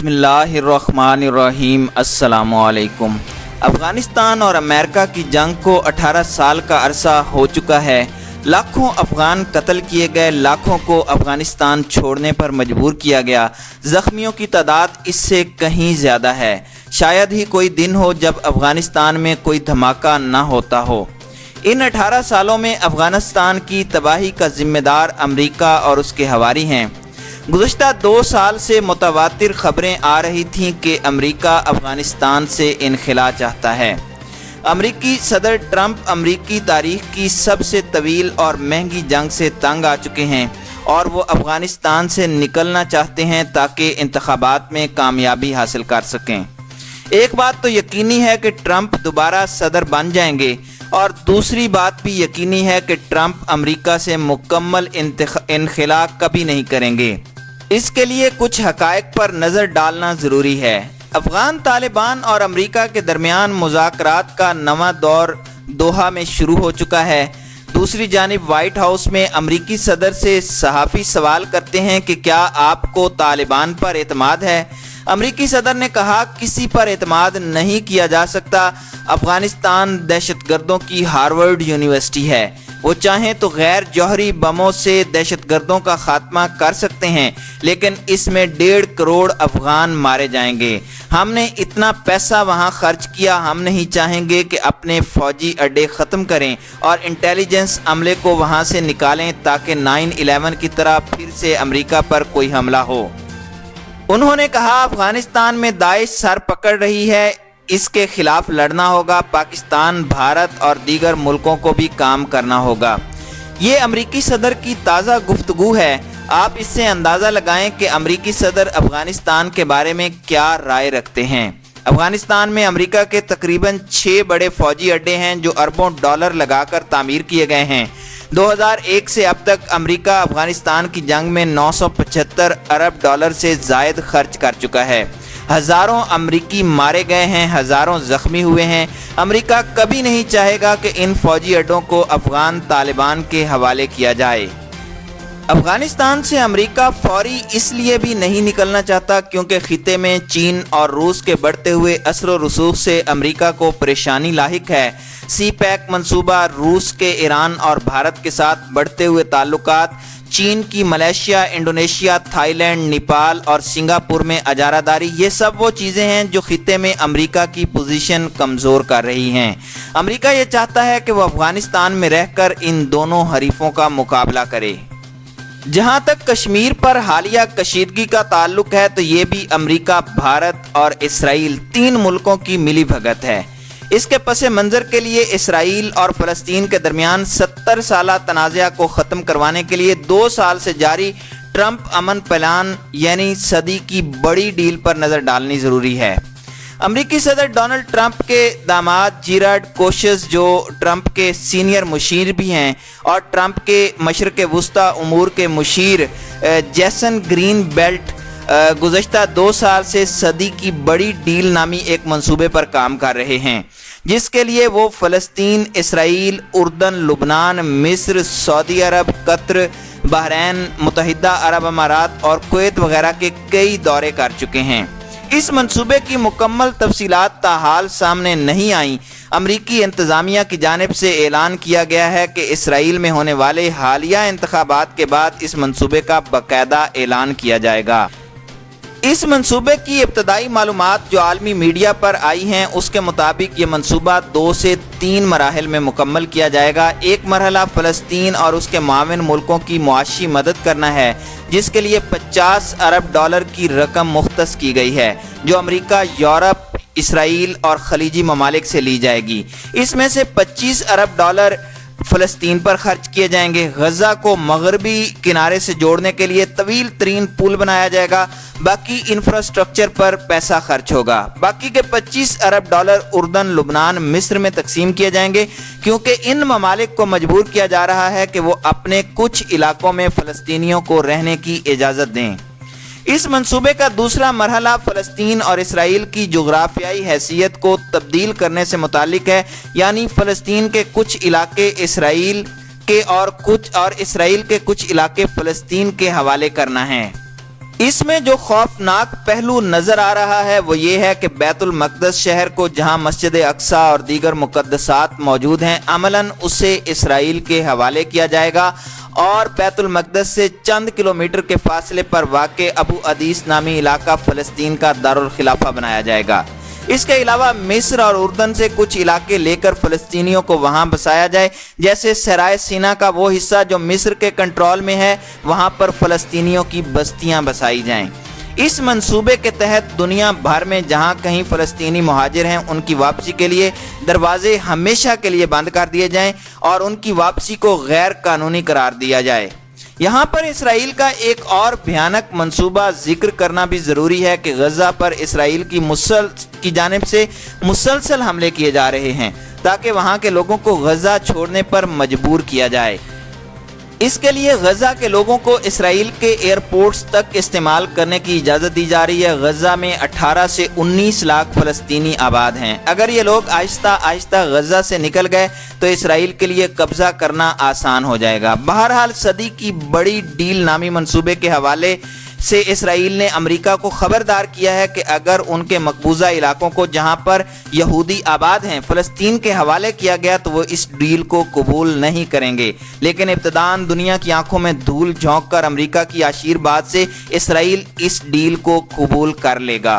بسم اللہ الرحمن الرحیم۔ السلام علیکم۔ افغانستان اور امریکہ کی جنگ کو 18 سال کا عرصہ ہو چکا ہے۔ لاکھوں افغان قتل کیے گئے، لاکھوں کو افغانستان چھوڑنے پر مجبور کیا گیا۔ زخمیوں کی تعداد اس سے کہیں زیادہ ہے۔ شاید ہی کوئی دن ہو جب افغانستان میں کوئی دھماکہ نہ ہوتا ہو۔ ان 18 سالوں میں افغانستان کی تباہی کا ذمہ دار امریکہ اور اس کے حواری ہیں۔ گزشتہ 2 سال سے متواتر خبریں آ رہی تھیں کہ امریکہ افغانستان سے انخلا چاہتا ہے۔ امریکی صدر ٹرمپ امریکی تاریخ کی سب سے طویل اور مہنگی جنگ سے تنگ آ چکے ہیں اور وہ افغانستان سے نکلنا چاہتے ہیں تاکہ انتخابات میں کامیابی حاصل کر سکیں۔ ایک بات تو یقینی ہے کہ ٹرمپ دوبارہ صدر بن جائیں گے، اور دوسری بات بھی یقینی ہے کہ ٹرمپ امریکہ سے مکمل انخلا کبھی نہیں کریں گے۔ اس کے لیے کچھ حقائق پر نظر ڈالنا ضروری ہے۔ افغان طالبان اور امریکہ کے درمیان مذاکرات کا نواں دور دوحہ میں شروع ہو چکا ہے۔ دوسری جانب وائٹ ہاؤس میں امریکی صدر سے صحافی سوال کرتے ہیں کہ کیا آپ کو طالبان پر اعتماد ہے؟ امریکی صدر نے کہا کسی پر اعتماد نہیں کیا جا سکتا۔ افغانستان دہشت گردوں کی ہارورڈ یونیورسٹی ہے۔ وہ چاہیں تو غیر جوہری بموں سے دہشت گردوں کا خاتمہ کر سکتے ہیں، لیکن اس میں 1.5 کروڑ افغان مارے جائیں گے۔ ہم نے اتنا پیسہ وہاں خرچ کیا، ہم نہیں چاہیں گے کہ اپنے فوجی اڈے ختم کریں اور انٹیلیجنس عملے کو وہاں سے نکالیں تاکہ 9/11 کی طرح پھر سے امریکہ پر کوئی حملہ ہو۔ انہوں نے کہا افغانستان میں داعش سر پکڑ رہی ہے، اس کے خلاف لڑنا ہوگا۔ پاکستان، بھارت اور دیگر ملکوں کو بھی کام کرنا ہوگا۔ یہ امریکی صدر کی تازہ گفتگو ہے۔ آپ اس سے اندازہ لگائیں کہ امریکی صدر افغانستان کے بارے میں کیا رائے رکھتے ہیں۔ افغانستان میں امریکہ کے تقریباً 6 بڑے فوجی اڈے ہیں جو اربوں ڈالر لگا کر تعمیر کیے گئے ہیں۔ 2001 سے اب تک امریکہ افغانستان کی جنگ میں 975 ارب ڈالر سے زائد خرچ کر چکا ہے۔ ہزاروں امریکی مارے گئے ہیں، ہزاروں زخمی ہوئے ہیں۔ امریکہ کبھی نہیں چاہے گا کہ ان فوجی اڈوں کو افغان طالبان کے حوالے کیا جائے۔ افغانستان سے امریکہ فوری اس لیے بھی نہیں نکلنا چاہتا کیونکہ خطے میں چین اور روس کے بڑھتے ہوئے اثر و رسوخ سے امریکہ کو پریشانی لاحق ہے۔ سی پیک منصوبہ، روس کے ایران اور بھارت کے ساتھ بڑھتے ہوئے تعلقات، چین کی Malaysia, Indonesia, Thailand, Nepal اور سنگاپور میں اجارہ داری، یہ سب وہ چیزیں ہیں جو خطے میں امریکہ کی پوزیشن کمزور کر رہی ہیں۔ امریکہ یہ چاہتا ہے کہ وہ افغانستان میں رہ کر ان دونوں حریفوں کا مقابلہ کرے۔ جہاں تک کشمیر پر حالیہ کشیدگی کا تعلق ہے تو یہ بھی امریکہ، بھارت اور اسرائیل 3 ملکوں کی ملی بھگت ہے۔ اس کے پس منظر کے لیے اسرائیل اور فلسطین کے درمیان 70 سالہ تنازعہ کو ختم کروانے کے لیے 2 سال سے جاری ٹرمپ امن پلان یعنی صدی کی بڑی ڈیل پر نظر ڈالنی ضروری ہے۔ امریکی صدر ڈونلڈ ٹرمپ کے داماد جیرارڈ کوشز، جو ٹرمپ کے سینئر مشیر بھی ہیں، اور ٹرمپ کے مشرق وسطی امور کے مشیر جیسن گرین بیلٹ گزشتہ 2 سال سے صدی کی بڑی ڈیل نامی ایک منصوبے پر کام کر رہے ہیں، جس کے لیے وہ فلسطین، اسرائیل، اردن، لبنان، مصر، سعودی عرب، قطر، بحرین، متحدہ عرب امارات اور کویت وغیرہ کے کئی دورے کر چکے ہیں۔ اس منصوبے کی مکمل تفصیلات تاحال سامنے نہیں آئیں۔ امریکی انتظامیہ کی جانب سے اعلان کیا گیا ہے کہ اسرائیل میں ہونے والے حالیہ انتخابات کے بعد اس منصوبے کا باقاعدہ اعلان کیا جائے گا۔ اس منصوبے کی ابتدائی معلومات جو عالمی میڈیا پر آئی ہیں، اس کے مطابق یہ منصوبہ 2 سے 3 مراحل میں مکمل کیا جائے گا۔ ایک مرحلہ فلسطین اور اس کے معاون ملکوں کی معاشی مدد کرنا ہے، جس کے لیے 50 ارب ڈالر کی رقم مختص کی گئی ہے، جو امریکہ، یورپ، اسرائیل اور خلیجی ممالک سے لی جائے گی۔ اس میں سے 25 ارب ڈالر فلسطین پر خرچ کیے جائیں گے۔ غزہ کو مغربی کنارے سے جوڑنے کے لیے طویل ترین پل بنایا جائے گا۔ باقی انفراسٹرکچر پر پیسہ خرچ ہوگا۔ باقی کے 25 ارب ڈالر اردن، لبنان، مصر میں تقسیم کیے جائیں گے، کیونکہ ان ممالک کو مجبور کیا جا رہا ہے کہ وہ اپنے کچھ علاقوں میں فلسطینیوں کو رہنے کی اجازت دیں۔ اس منصوبے کا دوسرا مرحلہ فلسطین اور اسرائیل کی جغرافیائی حیثیت کو تبدیل کرنے سے متعلق ہے، یعنی فلسطین کے کچھ علاقے اسرائیل کے اور اسرائیل کے کچھ علاقے فلسطین کے حوالے کرنا ہے۔ इसमें जो खौफनाक पहलू नजर आ रहा है वो ये है कि बैतुल मक़दस शहर को, जहां मस्जिद अक्सा और दीगर मुक़द्दसात मौजूद हैं, अमलन उसे इसराइल के हवाले किया जाएगा और बैतुल मक़दस से चंद किलोमीटर के फासले पर वाक़ अबू अदीस नामी इलाका फ़लस्तीन का दारुल खिलाफा बनाया जाएगा। इसके अलावा मिस्र और उर्दन से कुछ इलाके लेकर फ़लस्तीनियों को वहां बसाया जाए, जैसे सराय सीना का वो हिस्सा जो मिस्र के कंट्रोल में है, वहां पर फ़लस्तीनियों की बस्तियां बसाई जाएं। इस मंसूबे के तहत दुनिया भर में जहां कहीं फ़लस्तीनी मुहाजिर हैं, उनकी वापसी के लिए दरवाजे हमेशा के लिए बंद कर दिए जाएं और उनकी वापसी को गैर कानूनी करार दिया जाए। यहाँ पर इसराइल का एक और भयानक मंसूबा जिक्र करना भी ज़रूरी है कि गज़ा पर इसराइल की जानिब से मुसलसल हमले किए जा रहे हैं ताकि वहाँ के लोगों को गज़ा छोड़ने पर मजबूर किया जाए। इसके लिए गज़ा के लोगों को इसराइल के एयरपोर्ट्स तक इस्तेमाल करने की इजाज़त दी जा रही है। गज़ा में 18 से 19 लाख फ़लस्तीनी आबाद हैं। अगर ये लोग आहिस्ता आहिस्ता गज़ा से निकल गए तो इसराइल के लिए कब्ज़ा करना आसान हो जाएगा। बहरहाल सदी की बड़ी डील नामी मंसूबे के हवाले से इसराइल ने अमेरिका को खबरदार किया है कि अगर उनके मकबूजा इलाकों को जहां पर यहूदी आबाद हैं फ़लस्तीन के हवाले किया गया तो वो इस डील को कबूल नहीं करेंगे। लेकिन इब्तदान दुनिया की आंखों में धूल झोंक कर अमेरिका की आशीर्वाद से इसराइल इस डील को कबूल कर लेगा।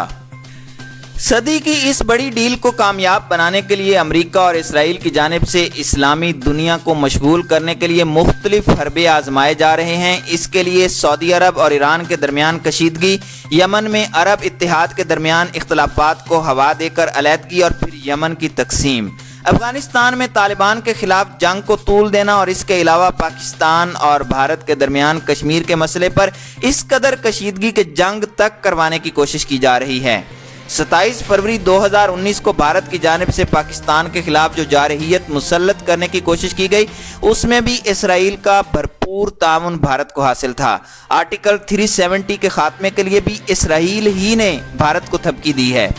सदी की इस बड़ी डील को कामयाब बनाने के लिए अमेरिका और इसराइल की जानिब से इस्लामी दुनिया को मशगूल करने के लिए मुख्तलिफ हरबे आजमाए जा रहे हैं। इसके लिए सऊदी अरब और ईरान के दरमियान कशीदगी, यमन में अरब इत्तेहाद के दरमियान इख्तलाफात को हवा देकर अलहदगी और फिर यमन की तकसीम, अफगानिस्तान में तालिबान के खिलाफ जंग को तूल देना और इसके अलावा पाकिस्तान और भारत के दरमियान कश्मीर के मसले पर इस कदर कशीदगी के जंग तक करवाने की कोशिश की जा रही है। 27 फरवरी 2019 को भारत की जानिब से पाकिस्तान के खिलाफ जो जारहियत मुसल्लत करने की कोशिश की गई, उसमें भी इसराइल का भरपूर ताउन भारत को हासिल था। आर्टिकल 370 के खात्मे के लिए भी इसराइल ही ने भारत को धमकी दी है।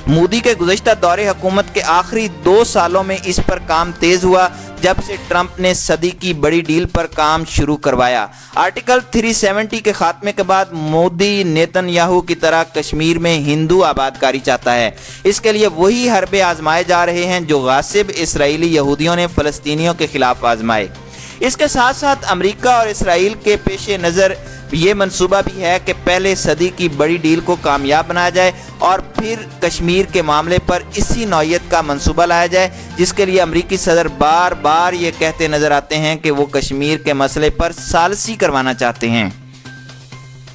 मोदी के गुज़श्ता दौरे हुकूमत के आखिरी 2 सालों में इस पर काम तेज हुआ जब से ट्रंप ने सदी की बड़ी डील पर काम शुरू करवाया। आर्टिकल 370 के खात्मे के बाद मोदी नेतन्याहू की तरह कश्मीर में हिंदू आबादकारी चाहता है। इसके लिए वही हरबे आजमाए जा रहे हैं जो गासिब इसराइली यहूदियों ने फ़लस्तीनियों के खिलाफ आजमाए। इसके साथ साथ अमेरिका और इसराइल के पेश नज़र ये मंसूबा भी है कि पहले सदी की बड़ी डील को कामयाब बनाया जाए और फिर कश्मीर के मामले पर इसी नौयत का मंसूबा लाया जाए, जिसके लिए अमरीकी सदर बार बार ये कहते नजर आते हैं कि वो कश्मीर के मसले पर सालसी करवाना चाहते हैं।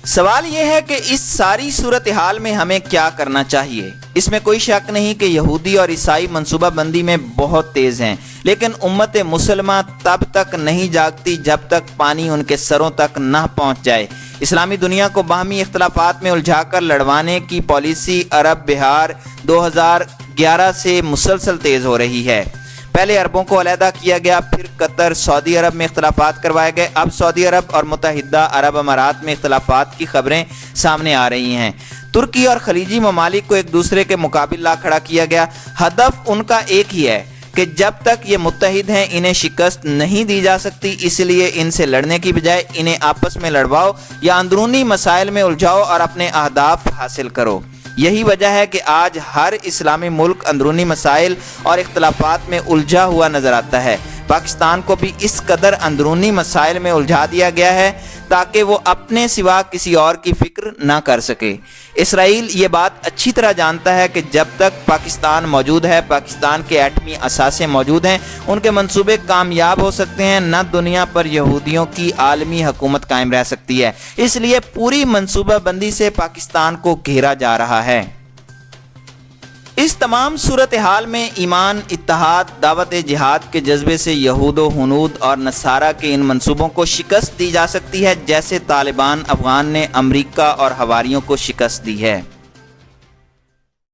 सवाल यह है कि इस सारी सूरत हाल में हमें क्या करना चाहिए। इसमें कोई शक नहीं कि यहूदी और ईसाई मंसूबा बंदी में बहुत तेज हैं, लेकिन उम्मत मुसलमा तब तक नहीं जागती जब तक पानी उनके सरों तक न पहुंच जाए। इस्लामी दुनिया को बाहमी इख्तलाफात में उलझाकर लड़वाने की पॉलिसी अरब बिहार 2011 से मुसलसल तेज हो रही है। पहले अरबों को अलहदा किया गया, फिर कतर सऊदी अरब में इख्तलाफात करवाए गए, अब सऊदी अरब और मुत्तहिदा अरब अमारात में इख्तलाफात की खबरें सामने आ रही हैं। तुर्की और खलीजी ममालिक को एक दूसरे के मुकाबिल ला खड़ा किया गया। हदफ उनका एक ही है कि जब तक ये मुत्तहिद हैं इन्हें शिकस्त नहीं दी जा सकती, इसलिए इनसे लड़ने की बजाय इन्हें आपस में लड़वाओ या अंदरूनी मसाइल में उलझाओ और अपने अहदाफ हासिल करो। यही वजह है कि आज हर इस्लामी मुल्क अंदरूनी मसाइल और इख्तलाफात में उलझा हुआ नजर आता है। पाकिस्तान को भी इस कदर अंदरूनी मसाइल में उलझा दिया गया है ताकि वो अपने सिवा किसी और की फिक्र ना कर सके। इसराइल ये बात अच्छी तरह जानता है कि जब तक पाकिस्तान मौजूद है, पाकिस्तान के एटमी असासे मौजूद हैं, उनके मंसूबे कामयाब हो सकते हैं, न दुनिया पर यहूदियों की आलमी हुकूमत कायम रह सकती है। इसलिए पूरी मंसूबा बंदी से पाकिस्तान को घेरा जा रहा है। इस तमाम सूरत हाल में ईमान, इत्तेहाद, दावत जिहाद के जज्बे से यहूदो हुनूद और नसारा के इन मंसूबों को शिकस्त दी जा सकती है, जैसे तालिबान अफगान ने अमरीका और हवारियों को शिकस्त दी है।